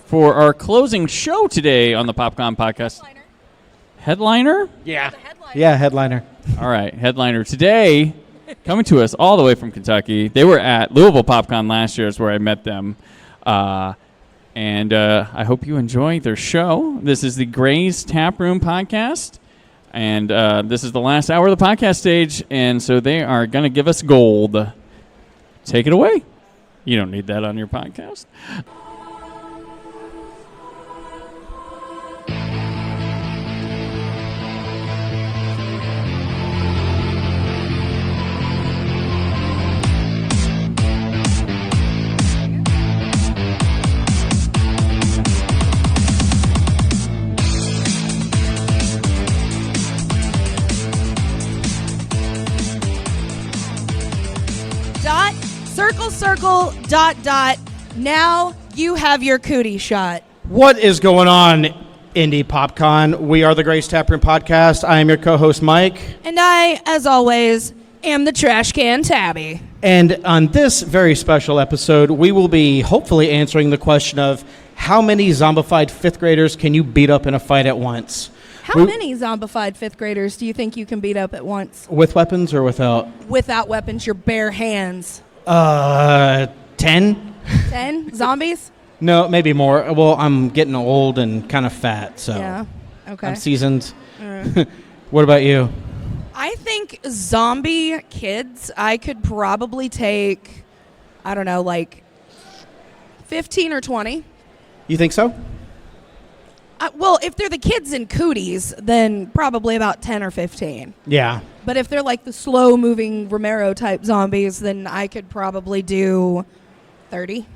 for our closing show today on the Popcorn Podcast. Headliner? Yeah. Yeah, headliner. All right, headliner today, coming to us all the way from Kentucky. They were at Louisville PopCon last year is where I met them. And I hope you enjoy their show. This is the Gray's Tap Room Podcast. And this is the last hour of the podcast stage. And so they are going to give us gold. Take it away. You don't need that on your podcast. Circle, dot. Now you have your cootie shot. What is going on, Indie PopCon? We are the Grace Taproom Podcast. I am your co-host, Mike. And I, as always, am the trash can Tabby. And on this very special episode, we will be hopefully answering the question of how many zombified fifth graders can you beat up in a fight at once? How many zombified fifth graders do you think you can beat up at once? With weapons or without? Without weapons, your bare hands. 10? 10 zombies? No, maybe more. Well, I'm getting old and kind of fat, so yeah. Okay. I'm seasoned. What about you? I think zombie kids, I could probably take, I don't know, like 15 or 20. You think so? Well, if they're the kids in Cooties, then probably about 10 or 15. Yeah. But if they're like the slow-moving Romero-type zombies, then I could probably do 30.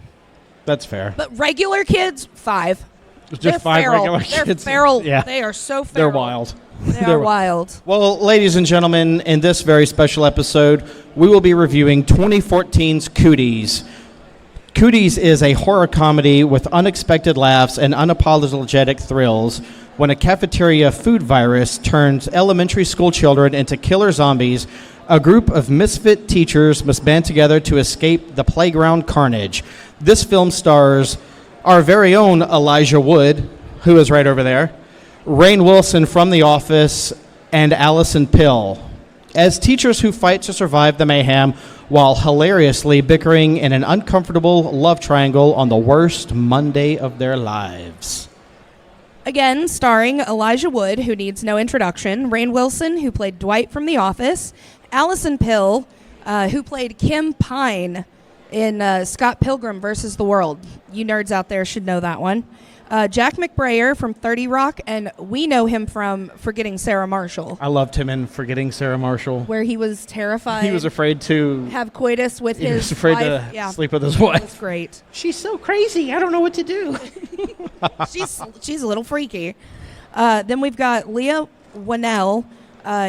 That's fair. But regular kids, 5. Just they're 5 feral. regular They're kids. feral. Yeah. They are so feral. They're wild. They are wild. Well, ladies and gentlemen, in this very special episode, we will be reviewing 2014's Cooties. Cooties is a horror comedy with unexpected laughs and unapologetic thrills when a cafeteria food virus turns elementary school children into killer zombies. A group of misfit teachers must band together to escape the playground carnage. This film stars our very own Elijah Wood, who is right over there, Rainn Wilson from The Office, and Allison Pill, as teachers who fight to survive the mayhem while hilariously bickering in an uncomfortable love triangle on the worst Monday of their lives. Again, starring Elijah Wood, who needs no introduction, Rainn Wilson, who played Dwight from The Office, Allison Pill, who played Kim Pine in Scott Pilgrim vs. the World. You nerds out there should know that one. Jack McBrayer from 30 Rock, and we know him from Forgetting Sarah Marshall. I loved him in Forgetting Sarah Marshall. Where he was terrified. He was afrid to have coitus with his wife. He was afraid to sleep with his wife. That's great. She's so crazy. I don't know what to do. She's a little freaky. Then we've got Leah Whannell.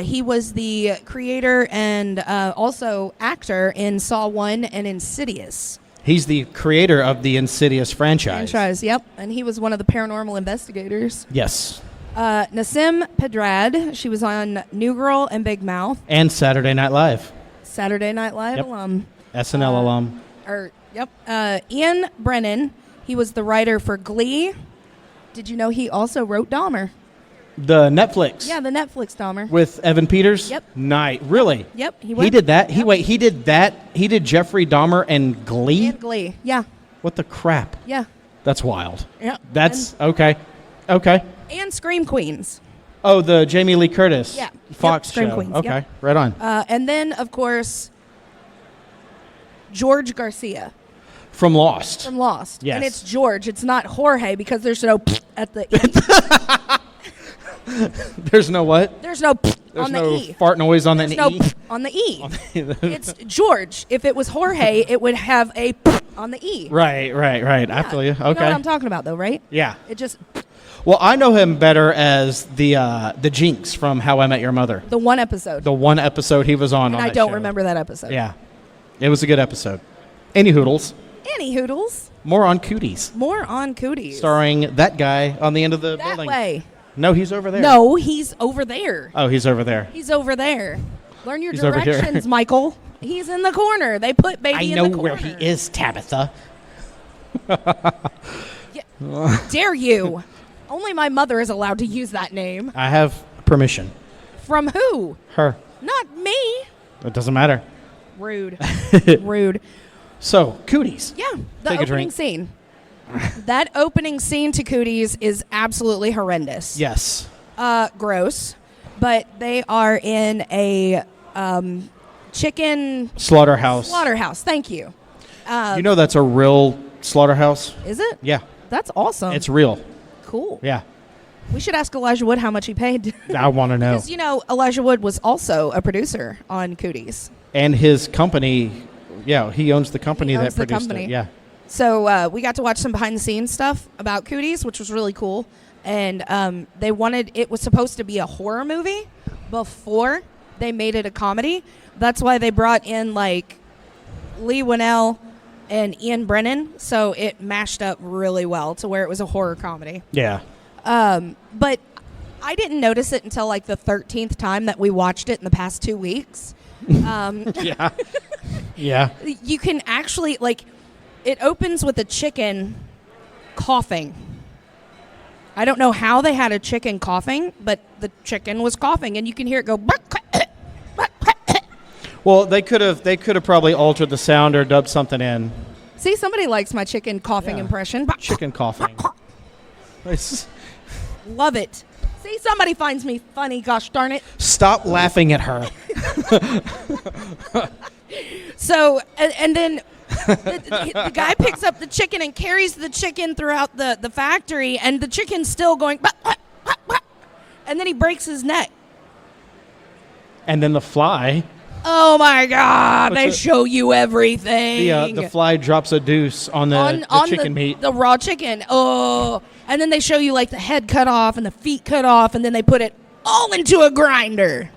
He was the creator and also actor in Saw 1 and Insidious. He's the creator of the Insidious franchise. Yep. And he was one of the paranormal investigators. Yes. Nassim Pedrad. She was on New Girl and Big Mouth. And Saturday Night Live. Saturday Night Live yep. alum. SNL alum. Ian Brennan. He was the writer for Glee. Did you know he also wrote Dahmer? The Netflix. Yeah, the Netflix Dahmer. With Evan Peters? Yep. Nice. Really? Yep. He did that? Yep. He did that? He did Jeffrey Dahmer and Glee? And Glee, yeah. What the crap? Yeah. That's wild. Yeah. That's, okay. Okay. And Scream Queens. Oh, the Jamie Lee Curtis Fox Scream show. Queens. Okay, Yep. right on. And then, of course, George Garcia. From Lost. From Lost. Yes. And it's George. It's not Jorge because there's no at the E. There's no what? There's no There's on no the E. fart noise on There's the no E. on the E. It's George. If it was Jorge, it would have a on the E. Right. Yeah. I feel you. Okay. You know what I'm talking about, though, right? Yeah. It just Well, I know him better as the Jinx from How I Met Your Mother. the one episode. The one episode he was on. And on I that don't show. remember that episode. Yeah, it was a good episode. Any hoodles. Any hoodles. More on Cooties, More on Cooties. starring that guy on the end of the that building. way. No, he's over there. No, he's over there. Oh, he's over there. He's over there. Learn your He's over here. directions, Michael. He's in the corner. They put baby I in know the corner. where he is, Tabitha. Dare you? Only my mother is allowed to use that name. I have permission. From who? Her. Not me. It doesn't matter. Rude. Rude. So, Cooties. Yeah, the Take a opening drink. scene. That opening scene to Cooties is absolutely horrendous. Yes. Gross. But they are in a chicken Slaughterhouse. Thank you. You know that's a real slaughterhouse? Is it? Yeah. That's awesome. It's real. cool. Yeah. We should ask Elijah Wood how much he paid. I want to know. Because, Elijah Wood was also a producer on Cooties. And his company, he owns the company He that owns the produced company. it. Yeah. So we got to watch some behind-the-scenes stuff about Cooties, which was really cool. And it was supposed to be a horror movie before they made it a comedy. That's why they brought in, Lee Winnell and Ian Brennan, so it mashed up really well to where it was a horror comedy. Yeah. But I didn't notice it until, the 13th time that we watched it in the past 2 weeks. Yeah. Yeah. You can actually, it opens with a chicken coughing. I don't know how they had a chicken coughing, but the chicken was coughing, and you can hear it go. Well, they could have probably altered the sound or dubbed something in. See, somebody likes my chicken coughing impression. Chicken coughing. Love it. See, somebody finds me funny. Gosh darn it. Stop laughing at her. So, and then the guy picks up the chicken and carries the chicken throughout the factory, and the chicken's still going. And then he breaks his neck. And then the fly. Oh my God! They What's show you everything. The fly drops a deuce on the chicken meat. The raw chicken. Oh, and then they show you the head cut off and the feet cut off, and then they put it all into a grinder.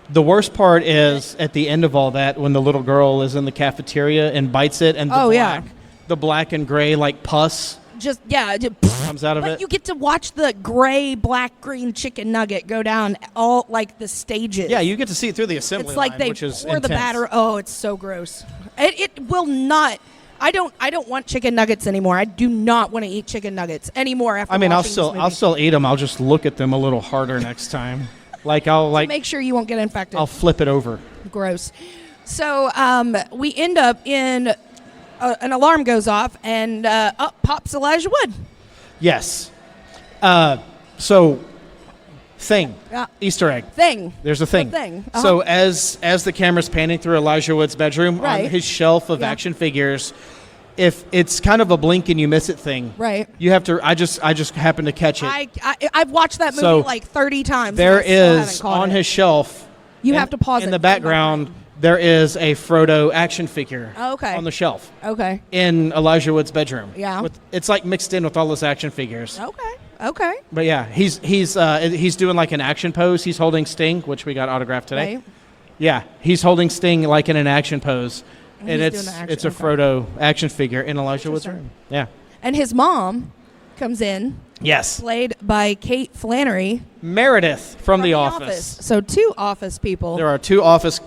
The worst part is at the end of all that when the little girl is in the cafeteria and bites it, and the black and gray pus Just comes out of it. You get to watch the gray, black, green chicken nugget go down all the stages. Yeah, you get to see it through the assembly It's line, they which is pour the intense. batter. Oh, it's so gross. It will not. I don't want chicken nuggets anymore. I do not want to eat chicken nuggets anymore. After I'll watching this movie. still eat them. I'll just look at them a little harder next time. Make sure you won't get infected. I'll flip it over. Gross. So we end up in an alarm goes off, and up pops Elijah Wood. Yes. So, thing. Easter egg. Thing. There's a thing. The thing. Uh-huh. So as the camera's panning through Elijah Wood's bedroom, Right. on his shelf of action figures, if it's kind of a blink and you miss it thing, Right. you have to. I just happened to catch it. I've watched that movie So, 30 times. There and I still haven't is caught on it. his shelf. You have to pause in it. the background. There is a Frodo action figure. Oh, okay. On the shelf Okay. in Elijah Wood's bedroom. Yeah. It's mixed in with all his action figures. Okay. But yeah, he's doing an action pose. He's holding Sting, which we got autographed today. Right. Yeah, he's holding Sting in an action pose, and He's it's doing the action- it's a okay. Frodo action figure in Elijah Wood's room. Yeah. And his mom comes in, Yes. played by Kate Flannery Meredith from The Office. So 2 Office people, There are 2 Office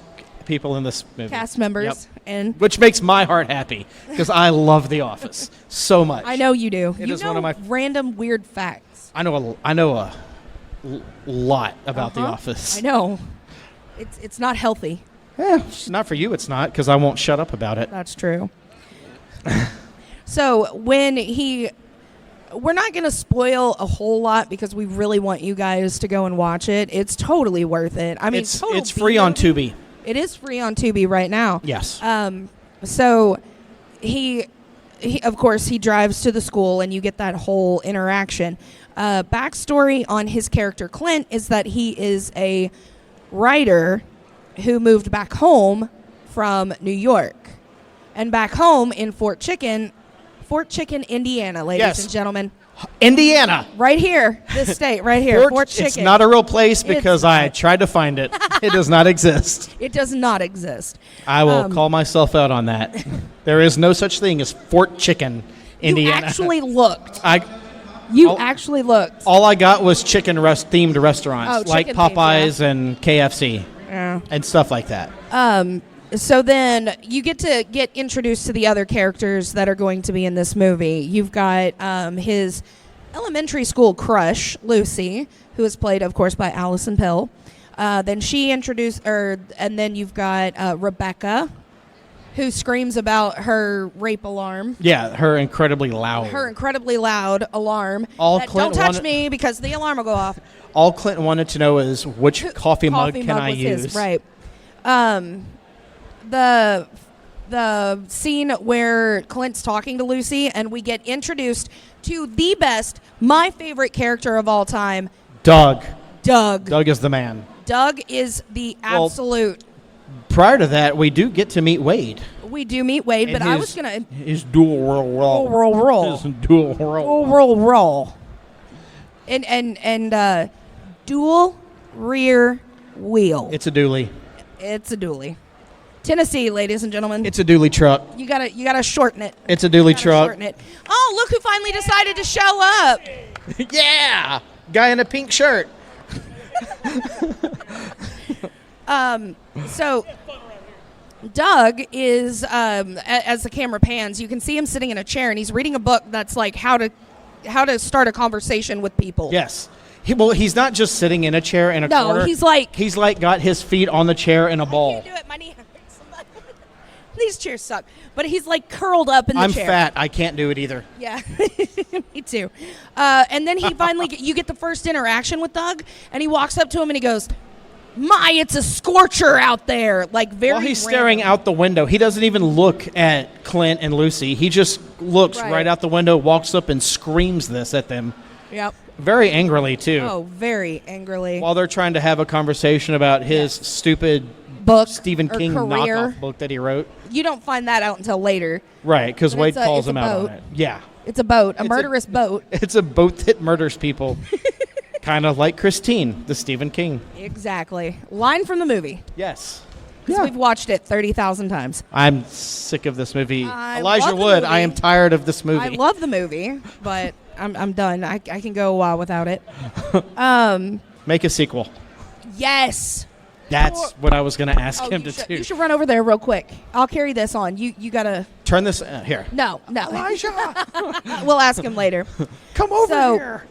people in this movie. cast members, Yep. and Which makes my heart happy because I love The Office so much. I know you do. It You is know one of my- random weird facts. I know a lot about The Office. I know. It's not healthy. Not for you, it's not, because I won't shut up about it. That's true. So we're not going to spoil a whole lot because we really want you guys to go and watch it. It's totally worth it. I mean, It's free on Tubi. It is free on Tubi right now. Yes. So he of course he drives to the school, and you get that whole interaction. Backstory on his character Clint is that he is a writer who moved back home from New York, and back home in Fort Chicken, Indiana, ladies Yes. and gentlemen. Indiana. Right here, this state right here, Fort Chicken. It's not a real place because It's I not. tried to find it. It does not exist. It does not exist. I will call myself out on that. There is no such thing as Fort Chicken, Indiana. You actually looked. All- actually looked. All I got was themed restaurants Oh, like chicken themed, Popeyes and KFC Yeah. and stuff like that. So then you get to get introduced to the other characters that are going to be in this movie. You've got his elementary school crush, Lucy, who is played, of course, by Allison Pill. Then and then you've got Rebecca, who screams about her rape alarm. Yeah, her incredibly loud. Her incredibly loud alarm. Clint Don't touch me because the alarm will go off. All Clinton wanted to know is which coffee mug can I was use? His, right. The scene where Clint's talking to Lucy and we get introduced to the best, my favorite character of all time, Doug. Doug is the man. Doug is the absolute. Prior to that, we do get to meet Wade. We do meet Wade, And but I was gonna his dual role. roll. Dual role. And dual rear wheel. It's a dually. It's a dually. Tennessee, ladies and gentlemen. It's a dually truck. You gotta shorten it. It's a dually truck. Shorten it. Oh, look who finally decided to show up. Yeah, guy in a pink shirt. So Doug is, as the camera pans, you can see him sitting in a chair and he's reading a book that's like how to start a conversation with people. Yes. He's not just sitting in a chair in a corner. No, he's like got his feet on the chair in a ball. I can't do it. My knee hurts. These chairs suck. But he's like curled up in the chair. I'm fat. I can't do it either. Yeah, me too. And then he finally, you get the first interaction with Doug, and he walks up to him and he goes, "My, it's a scorcher out there!" Like very. While he's staring out the window, he doesn't even look at Clint and Lucy. He just looks right out the window, walks up, and screams this at them. Yep. Very angrily too. Oh, very angrily. While they're trying to have a conversation about his stupid book, Stephen King knockoff book that he wrote. You don't find that out until later. Right, because Wade calls him out boat. on it. Yeah. It's a boat, a murderous boat. It's a boat that murders people. Kind of like Christine, the Stephen King. Exactly. Line from the movie. Yes. Because we've watched it 30,000 times. I'm sick of this movie. Elijah Wood, I am tired of this movie. I love the movie, but I'm done. I can go a while without it. Make a sequel. Yes. That's what I was going to ask him to do. You should run over there real quick. I'll carry this on. You got to... Turn this... here. No. Elijah! We'll ask him later. Come over here.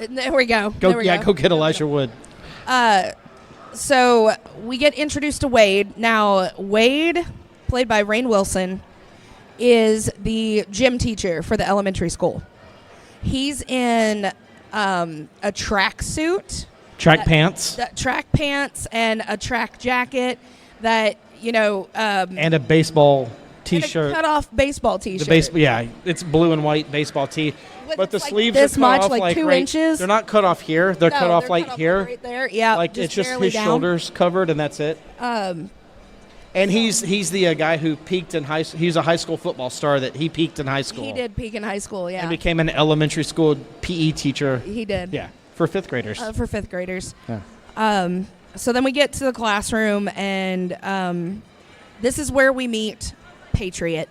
There we go. Go get Elijah Wood. So we get introduced to Wade. Now, Wade, played by Rainn Wilson, is the gym teacher for the elementary school. He's in a track suit. Track pants. Track pants and a track jacket that, and a baseball T-shirt. And a cut-off baseball T-shirt. It's blue and white baseball tee. But the sleeves this are cut much, off like 2 inches. They're not cut off here. They're cut off like here. Right there. Yeah. Like it's just his shoulders covered, and that's it. And he's the guy who peaked in high. He's a high school football star that he peaked in high school. He did peak in high school. Yeah. And became an elementary school PE teacher. He did. Yeah, for fifth graders. Yeah. So then we get to the classroom, and this is where we meet Patriot.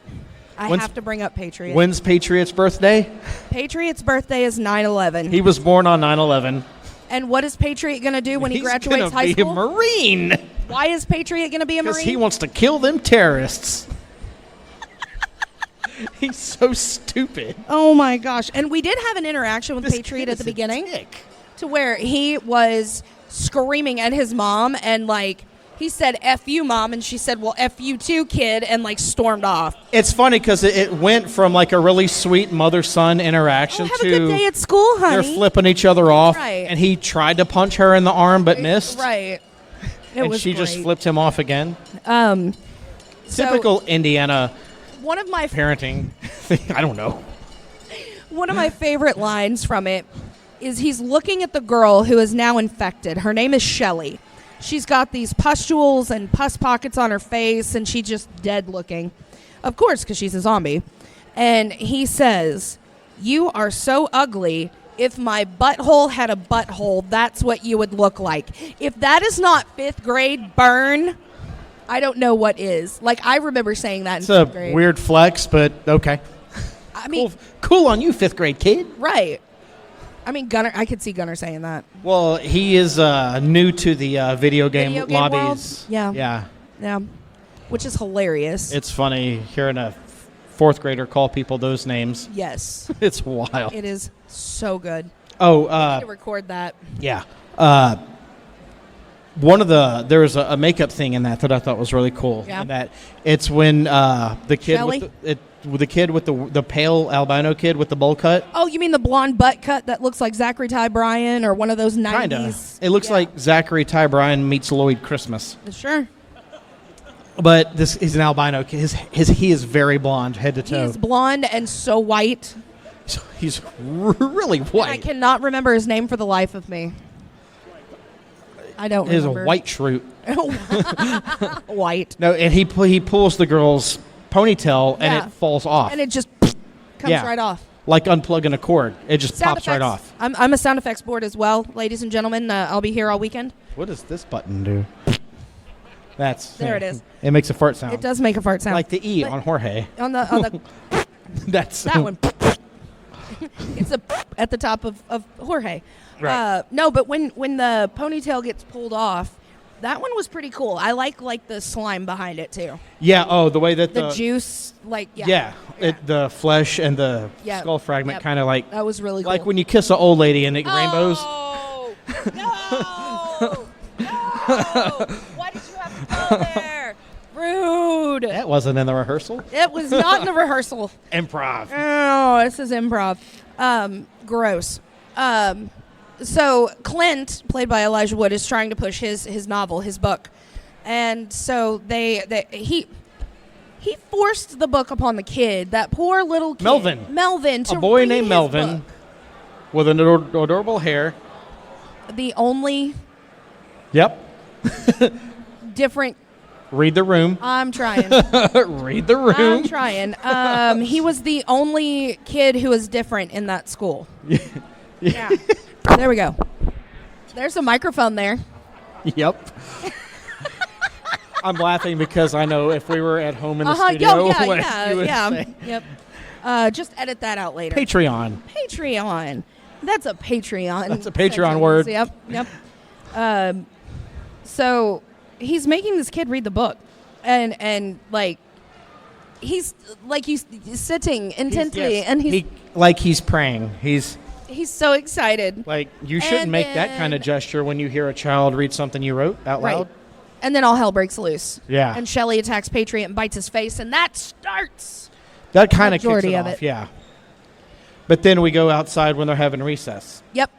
I have to bring up Patriot. When's Patriot's birthday? Patriot's birthday is 9/11. He was born on 9/11. And what is Patriot going to do when he graduates high school? He's going to be a Marine. Why is Patriot going to be a Marine? Because he wants to kill them terrorists. He's so stupid. Oh, my gosh. And we did have an interaction with Patriot at the beginning. To where he was screaming at his mom and, like, he said, "F you, Mom," and she said, "Well, F you too, kid," and, like, stormed off. It's funny because it went from, like, a really sweet mother-son interaction have a good day at school, honey. They're flipping each other off. Right. And he tried to punch her in the arm but missed. Right. And she just flipped him off again. Typical Indiana one of my parenting thing. I don't know. One of my favorite lines from it is he's looking at the girl who is now infected. Her name is Shelly. She's got these pustules and pus pockets on her face, and she's just dead looking. Of course, because she's a zombie. And he says, "You are so ugly. If my butthole had a butthole, that's what you would look like." If that is not fifth grade burn, I don't know what is. Like, I remember saying that in fifth grade. It's a weird flex, but okay. I mean, cool on you, fifth grade kid. Right. I mean, Gunner. I could see Gunner saying that. Well, he is new to the video game lobbies. World? Yeah. which is hilarious. It's funny hearing a fourth grader call people those names. Yes. It's wild. It is so good. Oh, I need to record that. yeah. There was a makeup thing in that I thought was really cool. Yeah. And that it's when the kid Shelley? with the kid with the pale albino kid with the bowl cut. Oh, you mean the blonde butt cut that looks like Zachary Ty Bryan or one of those 90s? Kinda. It looks like Zachary Ty Bryan meets Lloyd Christmas. Sure. But this is an albino kid. He is very blonde, head to He toe. is blonde and so white. He's really And I white. cannot remember his name for the life of me. I don't He's a remember. white shrew. White. No, and he pulls the girl's ponytail and Yeah. it falls off. And it just comes Yeah. right off. Like unplugging a cord. It just Sound pops right effects. off. I'm a sound effects board as well, ladies and gentlemen. I'll be here all weekend. What does this button do? There it is. It makes a fart sound. It does make a fart sound. Like the E But- on Jorge. on the That's that one. It's at the top of Jorge. Right. No, but when the ponytail gets pulled off, that one was pretty cool. I like the slime behind it too. Yeah. Oh, the way that The juice, like Yeah. The flesh and the Yeah. skull fragment Yep. kind of like that was really cool. like when you kiss an old lady and it rainbows. Oh, no! No! Why did you have to go there? Rude. That wasn't in the rehearsal. It was not in the rehearsal. Improv. Oh, this is improv. Gross. So Clint, played by Elijah Wood, is trying to push his novel, his book, and so he forced the book upon the kid, that poor little kid, Melvin, to A boy read named his Melvin book. with an adorable hair. The only Yep. different. Read the room. I'm trying. Read the room. I'm trying. He was the only kid who was different in that school. Yeah. There we go. There's a microphone there. Yep. I'm laughing because I know if we were at home in the studio, what you would say. Yep. Just edit that out later. Patreon. Patreon. That's a Patreon. That's a Patreon sentence. word. Yep. So he's making this kid read the book, and like he's sitting intently, and he's praying. He's so excited. like, you shouldn't And make that kind of then- gesture when you hear a child read something you wrote out Right. loud. And then all hell breaks loose. Yeah. And Shelley attacks Patriot and bites his face, and that starts. That kind of kicks Majority it of off, it. yeah. But then we go outside when they're having recess. Yep.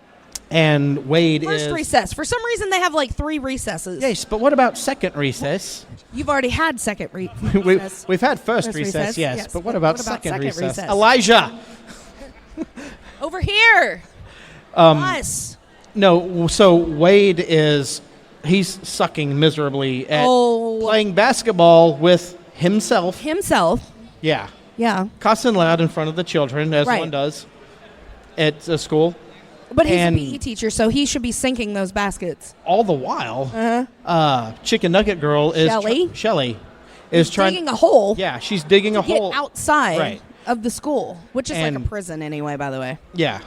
And Wade First is... recess. For some reason, they have like 3 recesses. Yes, but what about second recess? You've already had second recess. We've had first First recess, recess, yes. yes. But what about What about second second recess? recess? Elijah! Over here. Um, Us. No, so Wade he's sucking miserably at playing basketball with himself. Himself. Yeah. Yeah. Cussing loud in front of the children, as Right. one does at a school. But he's And- a PE teacher, so he should be sinking those baskets. All the while, Uh-huh. Chicken Nugget Girl is... Shelley? is trying... Digging a hole. Yeah, she's digging a to get hole. outside Right. of the school, which is like a And- prison anyway, by the way. Yeah.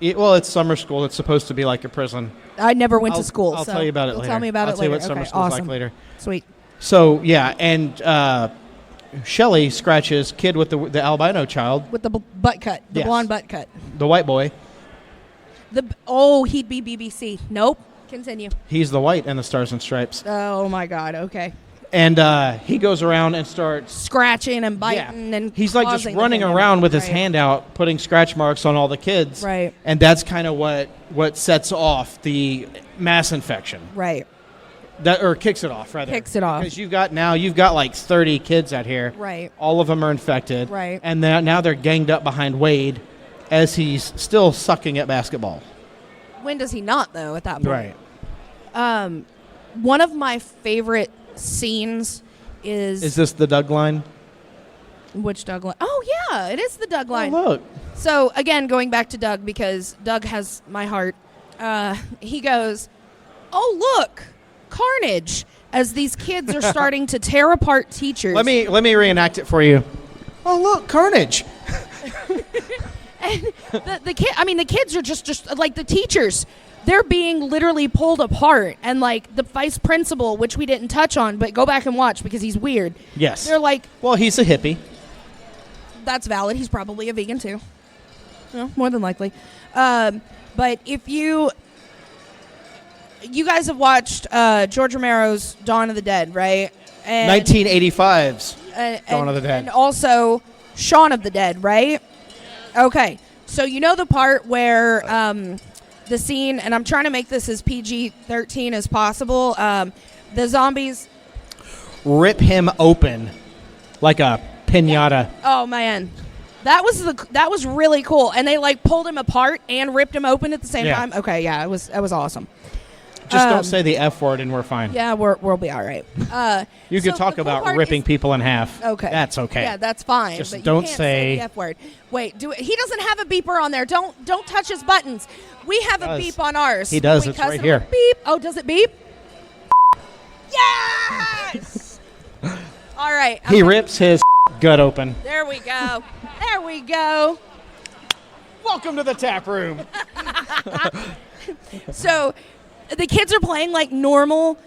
Well, it's summer school. It's supposed to be like a prison. I never went to school. I'll so tell you about it you'll later. Tell me about I'll it tell you later. what summer Okay, school's awesome. like later. Sweet. So, yeah, and Shelley scratches kid with the albino child, With the butt cut, the Yes. blonde butt cut. the white boy. He'd be BBC. Nope. Continue. He's the white in the Stars and Stripes. Oh my God. Okay. And he goes around and starts... Scratching and biting and he's like just causing running the thing. around with his Right. hand out, putting scratch marks on all the kids. Right. And that's kind of what sets off the mass infection. Right. Or kicks it off, rather. Kicks it off. Because you've got like 30 kids out here. Right. All of them are infected. Right. And now they're ganged up behind Wade as he's still sucking at basketball. When does he not though? At that point. Right. One of my favorite scenes is this the Doug line? which Doug line? Oh yeah, it is the Doug line. Oh, look. So again, going back to Doug because Doug has my heart. He goes, "Oh look, carnage!" As these kids are starting to tear apart teachers. Let me reenact it for you. Oh, look, carnage. And the kids are just like the teachers they're being literally pulled apart, and like the vice principal, which we didn't touch on, but go back and watch because he's weird. Yes. They're like, well, he's a hippie. that's valid. He's probably a vegan too. No, more than likely. But if you guys have watched George Romero's Dawn of the Dead, right? And 1985's Dawn of the Dead. And also Shaun of the Dead, right? Okay. So you know the part where the scene, and I'm trying to make this as PG-13 as possible, the zombies rip him open like a piñata. Oh man, that was really cool, and they like pulled him apart and ripped him open at the same time. Okay, yeah, it was awesome. Just don't say the F word and we're fine. Yeah, we'll be all right. You can talk about ripping people in half. Okay, that's okay. Yeah, that's fine. Just but don't you can't say the F word. Wait, he doesn't have a beeper on there. Don't touch his buttons. We have a beep on ours. He does. We It's cuss right him here. with Beep. Oh, does it beep? Yes. All right. He rips his gut open. There we go. There we go. Welcome to the tap room. So the kids are playing like normal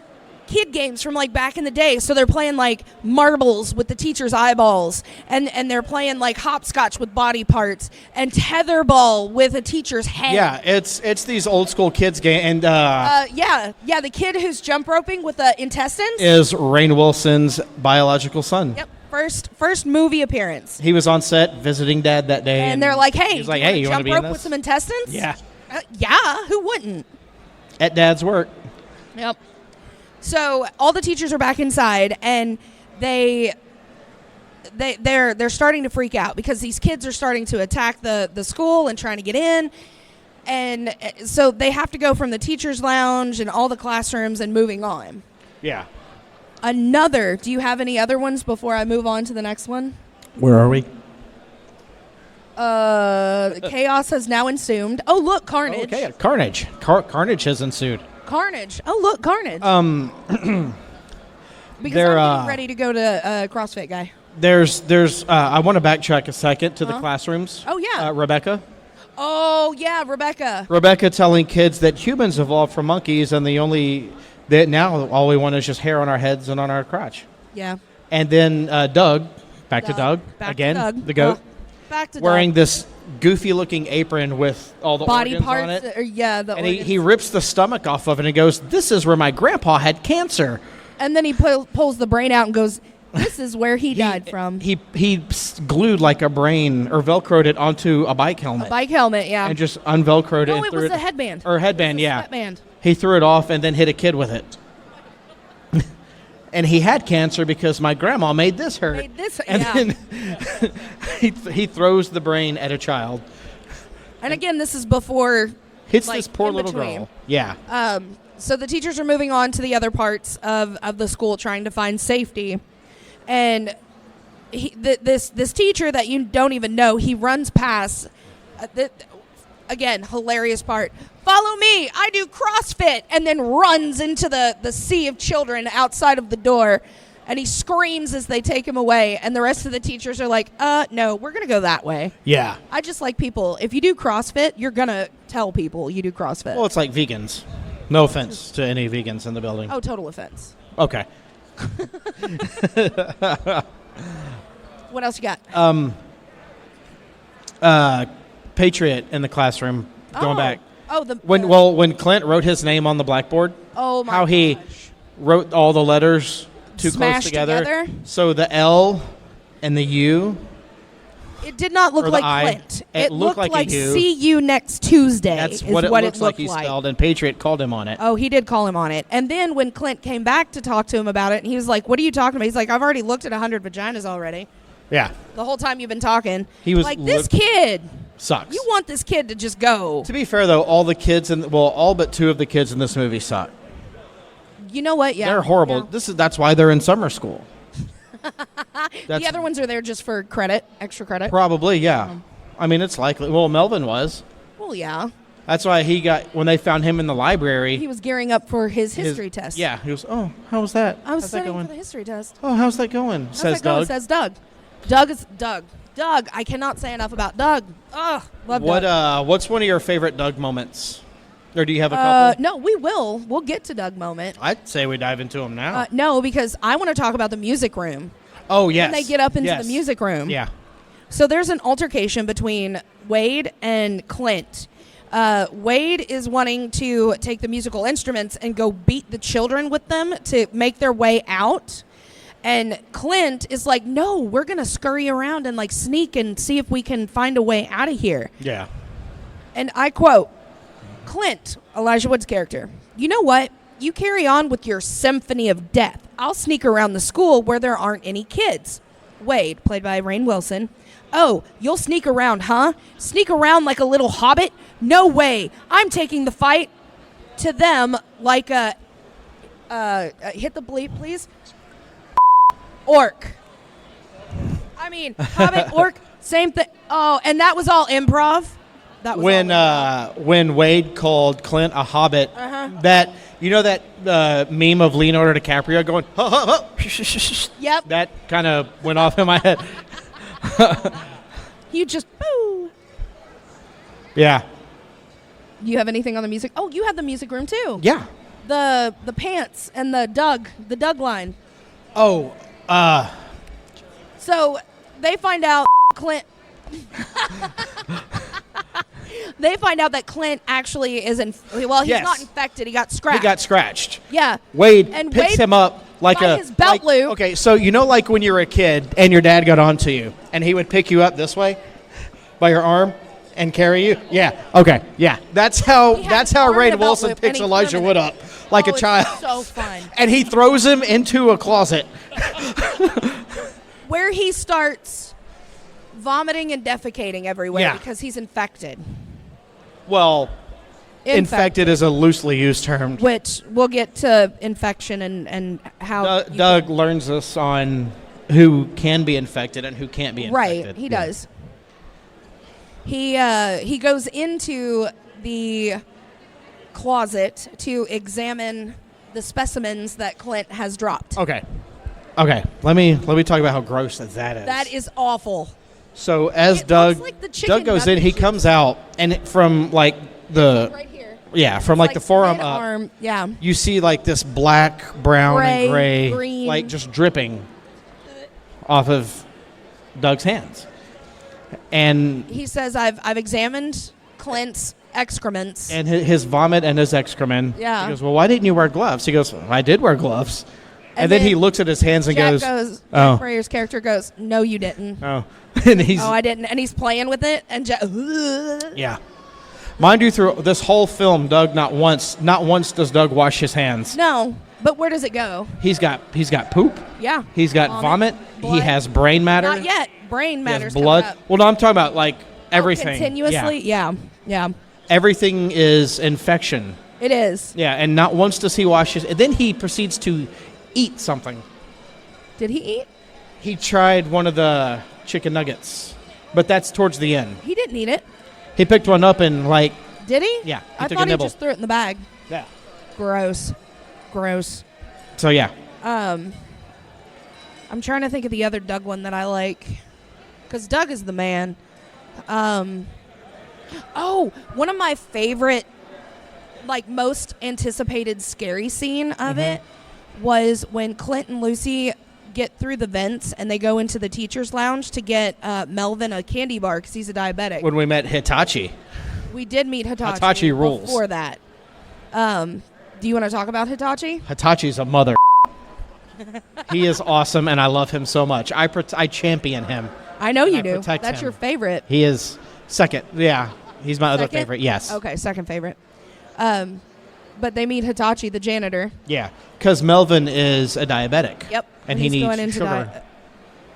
kid games from like back in the day. So they're playing like marbles with the teacher's eyeballs, and they're playing like hopscotch with body parts, and tetherball with a teacher's head. Yeah, it's these old school kids game, and yeah, the kid who's jump roping with the intestines is Rainn Wilson's biological son. Yep, first movie appearance. He was on set visiting Dad that day, And they're like, "Hey, he's like, "Hey, you want to jump be in rope this?" with some intestines?" Yeah, yeah, who wouldn't? at Dad's work. Yep. So all the teachers are back inside, and they're starting to freak out because these kids are starting to attack the school and trying to get in. And so they have to go from the teacher's lounge and all the classrooms and moving on. Yeah. Do you have any other ones before I move on to the next one? Where are we? Chaos has now ensued. Oh, look, carnage. Okay, carnage. Carnage has ensued. Carnage. Oh, look, carnage. Because they're, I'm getting ready to go to CrossFit guy. There's I want to backtrack a second to the classrooms. Oh, yeah. Rebecca. Oh, yeah, Rebecca. Rebecca telling kids that humans evolved from monkeys, and that now all we want is just hair on our heads and on our crotch. Yeah. And then Doug, back to Doug Back again, to Doug. the goat, Back to wearing Doug. this goofy-looking apron with all the Body organs parts. on it. And he rips the stomach off of it and goes, "This is where my grandpa had cancer." And then he pulls the brain out and goes, "This is where he died from." He glued like a brain or Velcroed it onto a bike helmet. A bike helmet, yeah. And just unvelcroed it. No, and it threw was a headband. Or headband, It was a yeah. headband. He threw it off and then hit a kid with it. And he had cancer because my grandma made this hurt. Then he throws the brain at a child. And again, this is before Hits like, this poor in little between. girl. Yeah. So the teachers are moving on to the other parts of the school, trying to find safety. And this teacher that you don't even know, he runs past. Again, hilarious part. "Follow me, I do CrossFit," and then runs into the sea of children outside of the door. And he screams as they take him away. And the rest of the teachers are like, no, we're going to go that way. Yeah. I just like people. If you do CrossFit, you're going to tell people you do CrossFit. Well, it's like vegans. No offense to any vegans in the building. Oh, total offense. Okay. What else you got? Patriot in the classroom. Going back. Oh, When Clint wrote his name on the blackboard. Oh my How he gosh. wrote all the letters too Smashed close together. together? So the L and the U. It did not look Or the like I. Clint. It looked like a U. "See you next Tuesday." That's is what it looks like looked he spelled, and Patriot called him on it. Oh, he did call him on it. And then when Clint came back to talk to him about it, and he was like, "What are you talking about?" He's like, "I've already looked at 100 vaginas already. Yeah. The whole time you've been talking." He was like, "This kid, sucks. you want this kid to just go." To be fair, though, all but 2 of the kids in this movie suck. You know what? Yeah. They're horrible. Yeah. That's why they're in summer school. The other ones are there just for credit, extra credit. Probably, yeah. I mean, it's likely. Well, Melvin was. Well, yeah. That's why when they found him in the library. He was gearing up for his history test. Yeah, he was, "Oh, how was that? I was How's that studying going? for the history test. Oh, how's that going?" Says Doug. Says Doug. Doug. I cannot say enough about Doug. Ugh, love Doug. What's one of your favorite Doug moments? Or do you have a couple? No, we will. We'll get to Doug moment. I'd say we dive into them now. No, because I want to talk about the music room. Oh, yes. When they get up into Yes. the music room. Yeah. So there's an altercation between Wade and Clint. Wade is wanting to take the musical instruments and go beat the children with them to make their way out. And Clint is like, no, we're going to scurry around and like sneak and see if we can find a way out of here. Yeah. And I quote, Clint, Elijah Wood's character, you know what? You carry on with your symphony of death. I'll sneak around the school where there aren't any kids. Wade, played by Rainn Wilson. Oh, you'll sneak around, huh? Sneak around like a little hobbit? No way. I'm taking the fight to them like a, hit the bleep, please. Orc. I mean, hobbit, orc, same thing. Oh, and that was all improv? That was when Wade called Clint a hobbit, that that meme of Leonardo DiCaprio going, huh, huh, huh. Yep. That kind of went off in my head. You just, boo. Yeah. You have anything on the music? Oh, you have the music room too. Yeah. The pants and the Doug line. Oh, So they find out Clint. They find out that Clint actually is he's Yes. not infected. He got scratched. he got scratched. Yeah. Wade And picks Wade, him up like by his belt loop. Okay, so like when you were a kid and your dad got onto you and he would pick you up this way by your arm and carry you. Yeah. Okay. Yeah. That's how He had his arm in a Rainn belt Wilson loop, and picks he Elijah threw him Wood in up like a it's child. So fun. And he throws him into a closet. Where he starts vomiting and defecating everywhere Yeah. because he's infected. Well, infected is a loosely used term. Which we'll get to infection and how Doug learns us on who can be infected and who can't be infected. Right, he does. He goes into the closet to examine the specimens that Clint has dropped. Okay. Let me talk about how gross that is. That is awful. So as It Doug looks like the chicken Doug goes in, he nuggets. comes out, and from like the Right here. yeah, from like the forearm up, mid-arm, yeah. you see like this black, brown, and gray, Green. like just dripping off of Doug's hands. And He says, I've examined Clint's excrements. his vomit and his excrement. Yeah. He goes, well, why didn't you wear gloves? He goes, I did wear gloves. And then he looks at his hands and Jack goes, Jack Brayer's character goes, no, you didn't. oh. And he's, Oh, I didn't. And he's playing with it. And Jack, yeah. Mind you, through this whole film, Doug, not once does Doug wash his hands. no. But where does it go? He's got poop. Yeah. He's got vomit. blood. He has brain matter. Not yet. Brain He matters. has blood. coming up. Well, no, I'm talking about like Oh, everything. continuously? Yeah. Yeah. Everything is infection. It is. Yeah, and not once does he wash his. And then he proceeds to eat something. Did he eat? He tried one of the chicken nuggets, but that's towards the end. He didn't eat it. He picked one up and like, Did he? yeah, he I took thought a he nibble. just threw it in the bag. Yeah. Gross. So yeah, I'm trying to think of the other Doug one that I like, because Doug is the man. Oh, one of my favorite, like most anticipated scary scene of it was when Clint and Lucy get through the vents and they go into the teacher's lounge to get Melvin a candy bar because he's a diabetic. when we met Hitachi. We did meet Hitachi. Hitachi rules. Before that. Do you want to talk about Hitachi? Hitachi's a mother. He is awesome, and I love him so much. I champion him. I know you I do. protect That's him. your favorite. He is second. Yeah, he's my other Second? favorite. Yes. Okay, second favorite. But they meet Hitachi, the janitor. Yeah, because Melvin is a diabetic. Yep. And he he's needs going into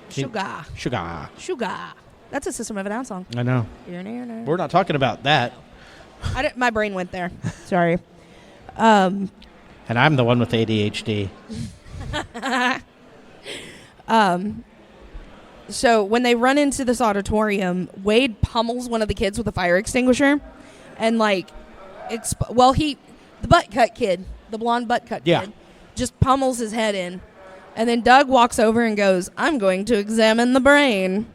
sugar. Sugar. Sugar. That's a System of a Down song. I know. We're not talking about that. My brain went there. Sorry. And I'm the one with ADHD. So when they run into this auditorium, Wade pummels one of the kids with a fire extinguisher, and the butt cut kid, the blonde butt cut kid, just pummels his head in, and then Doug walks over and goes, "I'm going to examine the brain."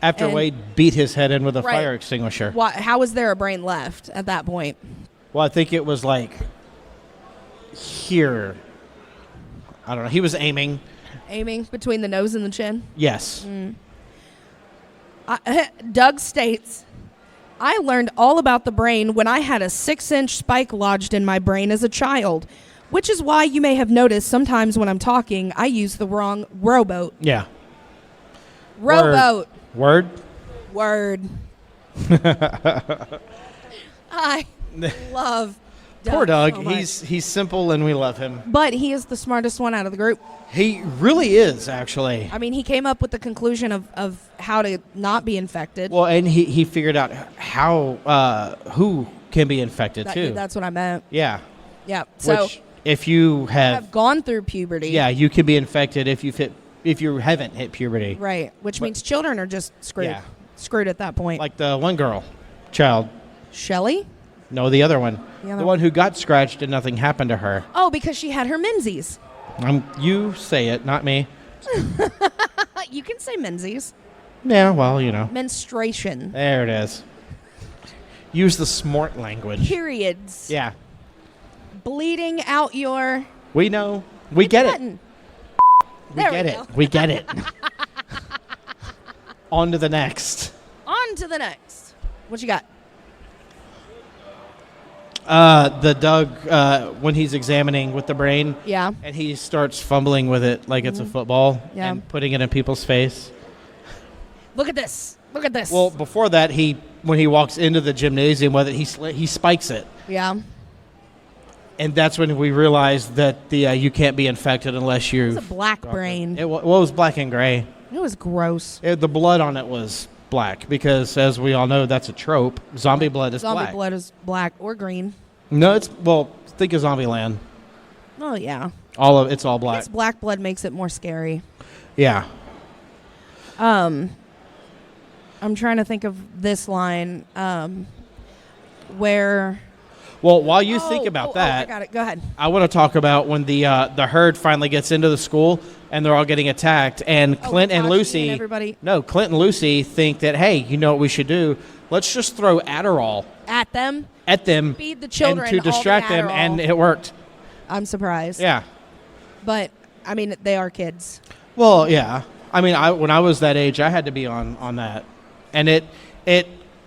After And- Wade beat his head in with a Right. fire extinguisher. How is there a brain left at that point? Well, I think it was like here. I don't know. He was aiming. Aiming between the nose and the chin. Yes. Doug states, I learned all about the brain when I had a 6-inch spike lodged in my brain as a child, which is why you may have noticed sometimes when I'm talking, I use the wrong rowboat. Yeah. Rowboat. Word? Word. I love Doug. Poor Doug. So much. He's simple and we love him. But he is the smartest one out of the group. He really is, actually. I mean, he came up with the conclusion of how to not be infected. Well, and he figured out how who can be infected too. That's what I meant. Yeah. Yeah. So Which, if you have gone through puberty. yeah, you can be infected if you haven't hit puberty. Right. Which means children are just screwed. Yeah. Screwed at that point. Like the one child. Shelly? No, the other one. The one who got scratched and nothing happened to her. Oh, because she had her menses. You say it, not me. You can say menses. Yeah, well, you know. Menstruation. There it is. Use the smart language. Periods. Yeah. Bleeding out your... We know. We get it. button. We There get we it. go. We get it. On to the next. On to the next. What you got? The Doug, when he's examining with the brain, Yeah. and he starts fumbling with it like it's a football Yeah. and putting it in people's face. Look at this. Look at this. Well, before that, when he walks into the gymnasium with it, he spikes it. Yeah. And that's when we realized that you can't be infected unless you... It's a black brain. It was black and gray. It was gross. The blood on it was black because, as we all know, that's a trope. Zombie blood is Zombie black. blood is black or green. No, think of Zombieland. Oh, yeah. It's all I black. guess black blood makes it more scary. Yeah. I'm trying to think of this line where... Well, while you think about that, I got it. Go ahead. I want to talk about when the herd finally gets into the school and they're all getting attacked, and Clint and Hitachi Lucy, and everybody. no, Clint and Lucy think that, hey, you know what we should do? Let's just throw Adderall At them. at them, Feed the children and to all the distract them, Adderall. and it worked. I'm surprised. Yeah. But, I mean, they are kids. Well, yeah. I mean, when I was that age, I had to be on that, and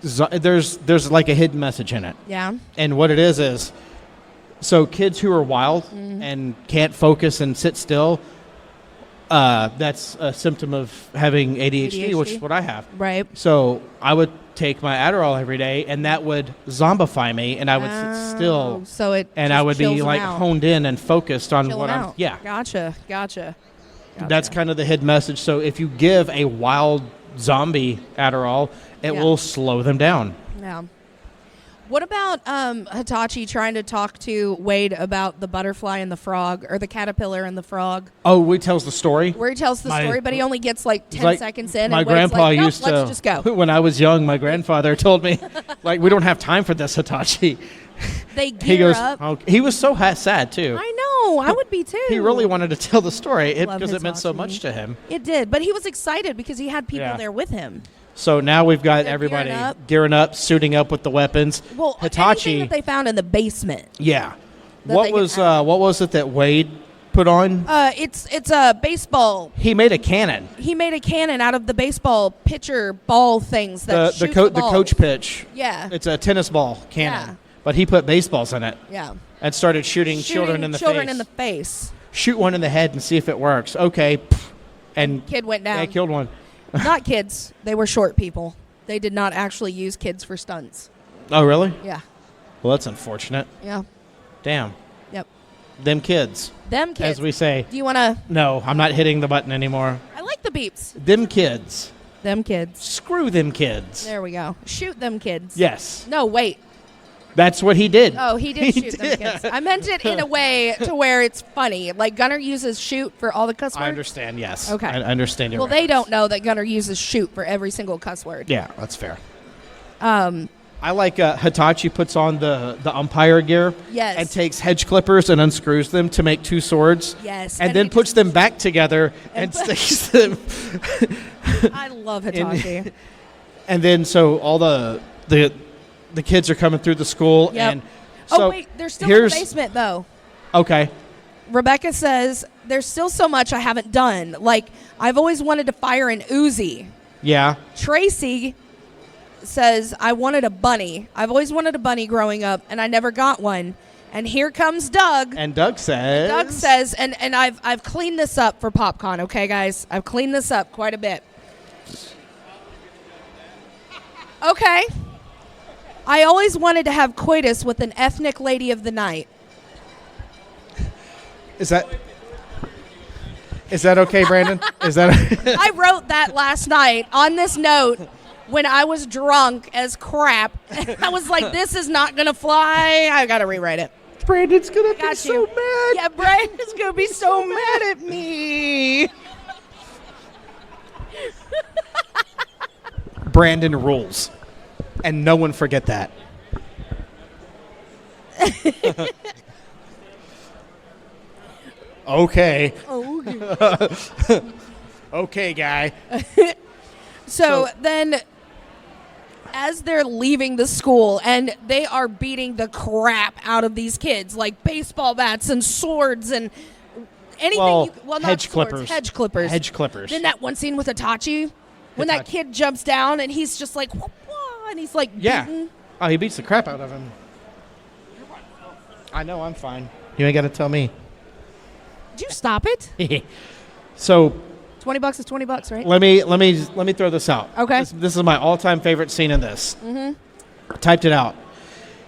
there's like a hidden message in it. Yeah. And what it is so kids who are wild and can't focus and sit still, that's a symptom of having ADHD, which is what I have. Right. So I would take my Adderall every day, and that would zombify me, and I would sit still, So it and just I would be chills 'em like out. honed in and focused on Chill what 'em I'm. out. Yeah, Gotcha. that's kind of the hidden message. So if you give a wild zombie Adderall, it Yeah. will slow them down. Yeah. What about Hitachi trying to talk to Wade about the butterfly and the frog, or the caterpillar and the frog? Oh, he tells the story. Where he tells the story, but he only gets like 10 Like, seconds in. My and Wade's grandpa like, nope, used to. let's just go. When I was young, my grandfather told me, like, we don't have time for this, Hitachi. They He gear goes. up. Oh, he was so sad too. I know. I would be too. He really wanted to tell the story Love because it meant so Hitachi. much to him. It did, but he was excited because he had people Yeah. there with him. So now we've got They're everybody gearing up. suiting up with the weapons. Well, Hitachi. anything that they found in the basement. Yeah. That What they can was add. what was it that Wade put on? It's a baseball. He made a cannon. He made a cannon out of the baseball pitcher ball things that The shoot the balls. coach pitch. Yeah. It's a tennis ball cannon. Yeah. But he put baseballs in it Yeah. and started shooting children in the children face. in the face. Shoot one in the head and see if it works. Okay. And Kid went down. yeah, killed one. Not kids. They were short people. They did not actually use kids for stunts. Oh, really? Yeah. Well, that's unfortunate. Yeah. Damn. Yep. Them kids, Them kids. as we say. Do you want to? No, I'm not hitting the button anymore. I like the beeps. Them kids. Them kids. Screw them kids. There we go. Shoot them kids. Yes. No, wait. That's what he did. Oh, he did shoot them kids. I meant it in a way to where it's funny. Like Gunner uses shoot for all the cuss words. I understand, yes. Okay. I understand your Well, they don't know that Gunner uses shoot for every single cuss word. Yeah, that's fair. Um, I like Hitachi puts on the umpire gear Yes. and takes hedge clippers and unscrews them to make two swords. Yes. And And then he puts them back together and sticks them. I love Hitachi. And then so all the kids are coming through the school Yep. and Oh, wait, they're still in the basement, though. Okay. Rebecca says, there's still so much I haven't done. Like, I've always wanted to fire an Uzi. Yeah. Tracy says, I wanted a bunny. I've always wanted a bunny growing up, and I never got one. And here comes Doug. And Doug says... and I've cleaned this up for PopCon, okay, guys? I've cleaned this up quite a bit. Okay. I always wanted to have coitus with an ethnic lady of the night. Is that okay, Brandon? Is that... I wrote that last night on this note when I was drunk as crap. I was like, this is not going to fly. I got to rewrite it. Brandon's going to be so mad. Yeah, Brandon's going to be so mad at me. Brandon rules. And no one forget that. Okay. Okay, guy. So then, as they're leaving the school, and they are beating the crap out of these kids, like baseball bats and swords and anything. Not hedge swords, clippers. Hedge clippers. Hedge clippers. Then that one scene with Itachi, when that kid jumps down and he's just like, whoop, whoop, and he's like, beaten. Oh, he beats the crap out of him. I know, I'm fine. You ain't got to tell me. Did you stop it? So $20 is $20, right? let me throw this out. Okay. This is my all-time favorite scene in this. Typed it out.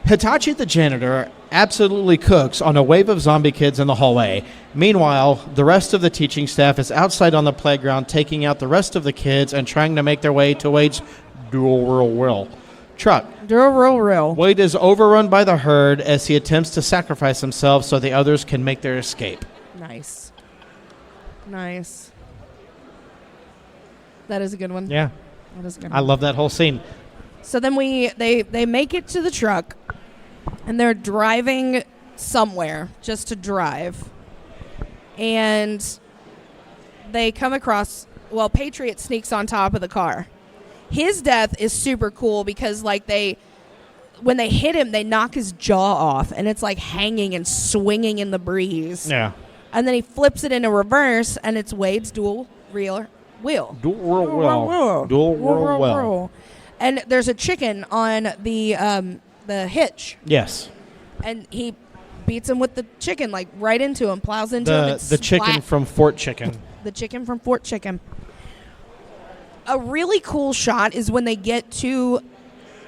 Hitachi the janitor absolutely cooks on a wave of zombie kids in the hallway. Meanwhile, the rest of the teaching staff is outside on the playground taking out the rest of the kids and trying to make their way to Wade's dual truck. Real. Wade is overrun by the herd as he attempts to sacrifice himself so the others can make their escape. Nice. That is a good one. Yeah. That is a good I one. love that whole scene. So then they make it to the truck, and they're driving somewhere just to drive. And they come across, Patriot sneaks on top of the car. His death is super cool because when they hit him, they knock his jaw off, and it's like hanging and swinging in the breeze. Yeah. And then he flips it into reverse, and it's Wade's dual wheel. Dual well. And there's a chicken on the hitch. Yes. And he beats him with the chicken, like right into him, plows into him. And the chicken from Fort Chicken. The chicken from Fort Chicken. A really cool shot is when they get to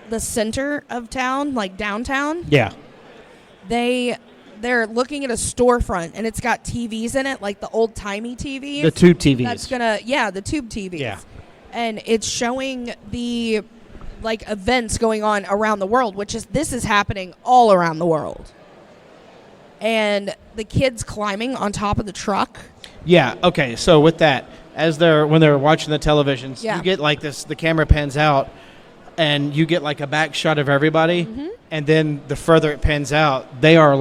the center of town, like downtown. Yeah. They're looking at a storefront, and it's got TVs in it, like the old-timey TVs. The tube TVs. The tube TVs. Yeah. And it's showing the, events going on around the world, this is happening all around the world. And the kids climbing on top of the truck. Yeah, okay, so with that, when they're watching the televisions, you get the camera pans out, and you get a back shot of everybody, and then the further it pans out, they are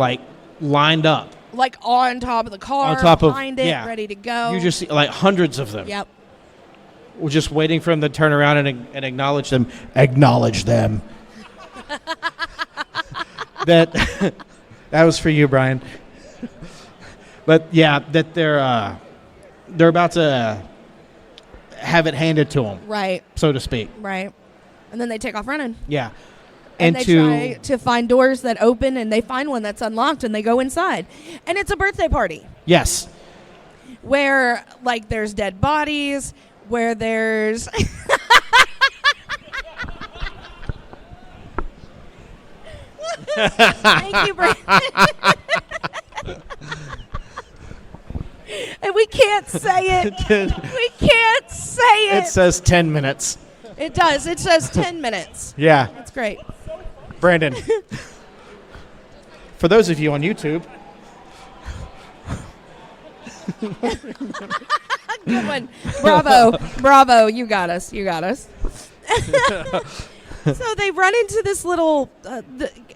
lined up. On top of the car, behind it, ready to go. You just see hundreds of them. Yep. We're just waiting for them to turn around and acknowledge them. Acknowledge them. That was for you, Brian. But yeah, that they're about to have it handed to them. Right. So to speak. Right. And then they take off running. Yeah. And they try to find doors that open, and they find one that's unlocked, and they go inside. And it's a birthday party. Yes. Where, there's dead bodies, where there's... Thank you, Brandon. And we can't say it. We can't say it. It says 10 minutes. It does. It says 10 minutes. Yeah. That's great. Brandon, for those of you on YouTube. Good one. Bravo. You got us. So they run into this little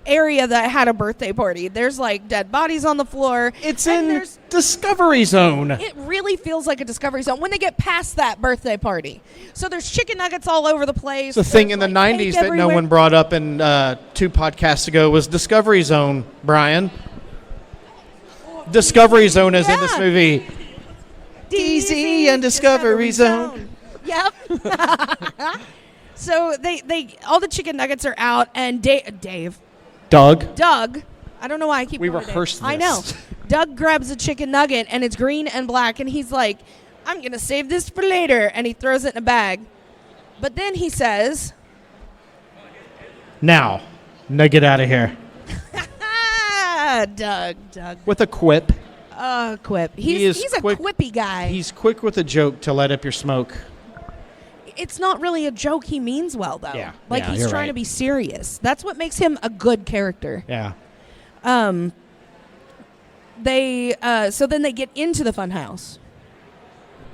area that had a birthday party. There's like dead bodies on the floor. It's and in there's- Discovery Zone. It really feels like a Discovery Zone when they get past that birthday party. So there's chicken nuggets all over the place. The thing There's, in the like, 90s cake that no everywhere. one brought up in 2 podcasts ago was Discovery Zone, Brian. Discovery Zone is in this Yeah. movie. DZ and Discovery Zone. Yep. So they all the chicken nuggets are out, and Doug. I don't know why I keep. We calling Dave. rehearsed I know. this. Doug grabs a chicken nugget, and it's green and black, and he's like, "I'm gonna save this for later," and he throws it in a bag. But then he says, Now get out of here. "Ah, Doug." With a quip. Quip. He is He's a quick- quippy guy. He's quick with a joke to light up your smoke. It's not really a joke. He means well, though. Yeah. Like Yeah, he's you're trying right. to be serious. That's what makes him a good character. Yeah. So then they get into the fun house,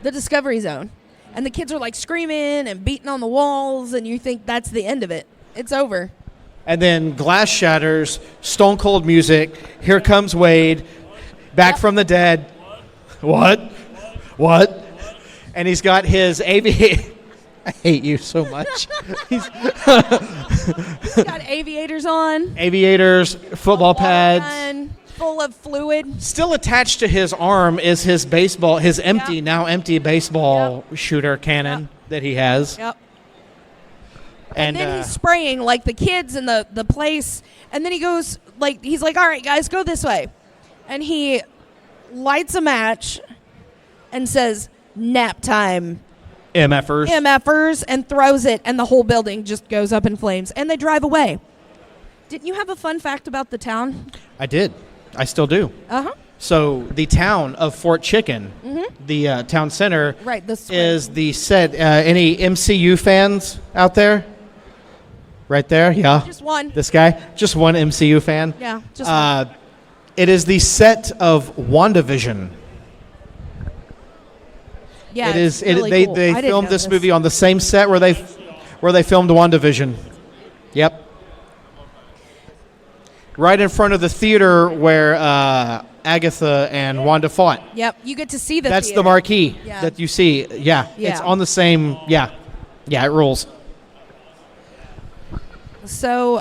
the Discovery Zone, and the kids are like screaming and beating on the walls, and you think that's the end of it. It's over. And then glass shatters, stone cold music. Here comes Wade, back from the dead. What? And he's got his aviator. I hate you so much. He's got aviators on, Aviators, football water pads. gun, full of fluid. Still attached to his arm is his baseball, his now empty baseball shooter cannon that he has. Yep. And then he's spraying like the kids in the place, and then he goes like he's like, "All right, guys, go this way," and he lights a match and says, "Nap time." MFers, and throws it, and the whole building just goes up in flames, and they drive away. Didn't you have a fun fact about the town? I did. I still do. Uh-huh. So the town of Fort Chicken, the town center, Right, the square. is the set. Any MCU fans out there? Right there, yeah. Just one. This guy, just one MCU fan. Yeah, just one. It is the set of WandaVision. Yeah, It is. it's really They cool. they I didn't filmed know this movie on the same set where they filmed WandaVision. Yep. Right in front of the theater where Agatha and Wanda fought. Yep, you get to see the That's theater. the marquee Yeah. that you see. Yeah, it's Yeah. on the same. Yeah, it rules. So,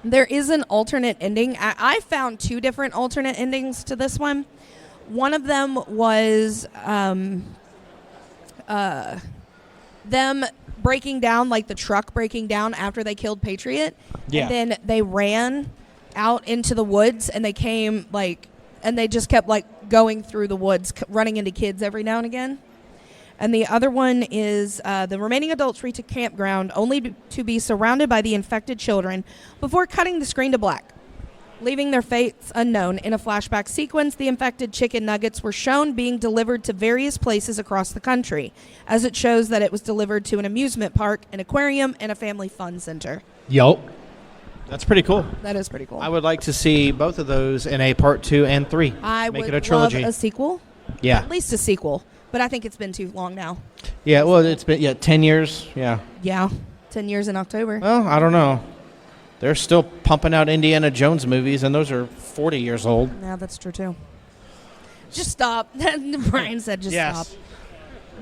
there is an alternate ending. I found 2 different alternate endings to this one. One of them was them breaking down, like the truck breaking down after they killed Patriot. Yeah. And then they ran out into the woods, and they came, like, and they just kept, like, going through the woods, running into kids every now and again. And the other one is the remaining adults reach a campground only to be surrounded by the infected children before cutting the screen to black. Leaving their fates unknown, in a flashback sequence, the infected chicken nuggets were shown being delivered to various places across the country, as it shows that it was delivered to an amusement park, an aquarium, and a family fun center. Yup. That's pretty cool. That is pretty cool. I would like to see both of those in a part 2 and 3. I Make would it a trilogy. love a sequel. Yeah. At least a sequel. But I think it's been too long now. Yeah. Well, it's been 10 years. Yeah. Yeah. 10 years in October. Well, I don't know. They're still pumping out Indiana Jones movies, and those are 40 years old. Yeah, that's true too. Just stop. Brian said just Yes. stop.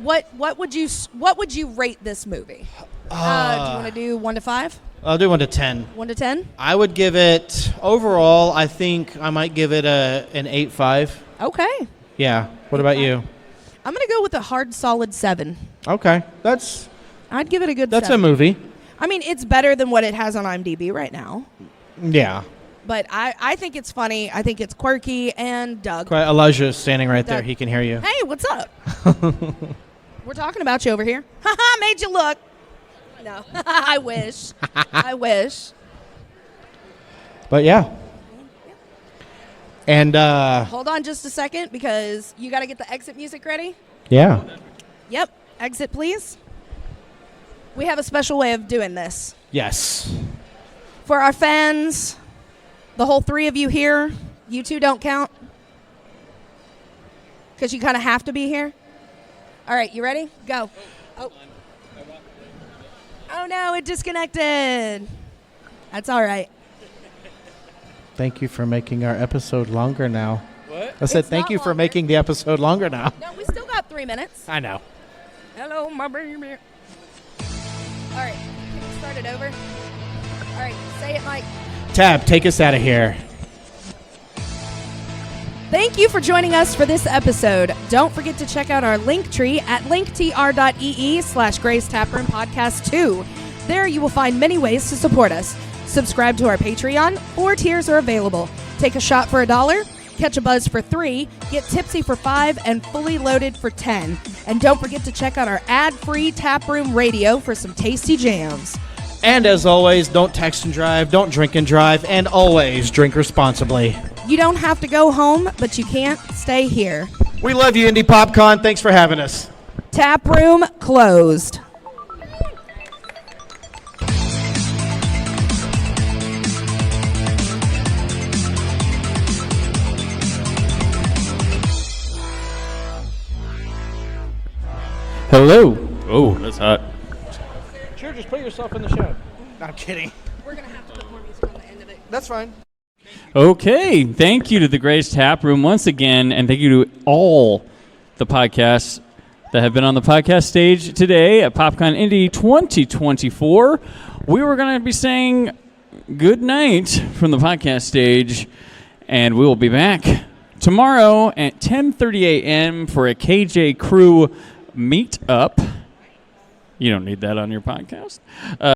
What would you rate this movie? Do you want to do 1 to 5? I'll do 1 to 10. 1 to 10? I would give it, overall, I think I might give it an 8.5. Okay. Yeah. What about you? I'm going to go with a hard solid 7. Okay. That's I'd give it a good a 7. movie. I mean, it's better than what it has on IMDb right now. Yeah. But I think it's funny. I think it's quirky. And Doug. Elijah's standing right there. Doug. He can hear you. Hey, what's up? We're talking about you over here. Haha, made you look. No, I wish. I wish. But yeah. And Hold on just a second because you got to get the exit music ready. yeah. Yep. Exit, please. We have a special way of doing this. Yes. For our fans, the whole 3 of you here, you 2 don't count. Because you kind of have to be here. All right, you ready? Go. Oh. Oh no, it disconnected. That's all right. Thank you for making our episode longer now. What? I said It's thank not you for longer. making the episode longer now. No, we still got 3 minutes. I know. Hello, my baby. All right, can we start it over? All right, say it, Mike. Tab, take us out of here. Thank you for joining us for this episode. Don't forget to check out our link tree at linktr.ee/Grace Taproom Podcast 2. There you will find many ways to support us. Subscribe to our Patreon. 4 tiers are available. Take a shot for $1, catch a buzz for $3, get tipsy for $5, and fully loaded for $10. And don't forget to check out our ad-free Taproom Radio for some tasty jams. And as always, don't text and drive, don't drink and drive, and always drink responsibly. You don't have to go home, but you can't stay here. We love you, Indie Popcon. Thanks for having us. Taproom closed. Hello. Oh, that's hot. Sure, just put yourself in the show. No, I'm kidding. We're going to have to put more music on the end of it. That's fine. Okay. Thank you to the Grace Tap Room once again, and thank you to all the podcasts that have been on the podcast stage today at PopCon Indy 2024. We were going to be saying good night from the podcast stage, and we will be back tomorrow at 10:30 a.m. for a KJ Crew meet-up. You don't need that on your podcast.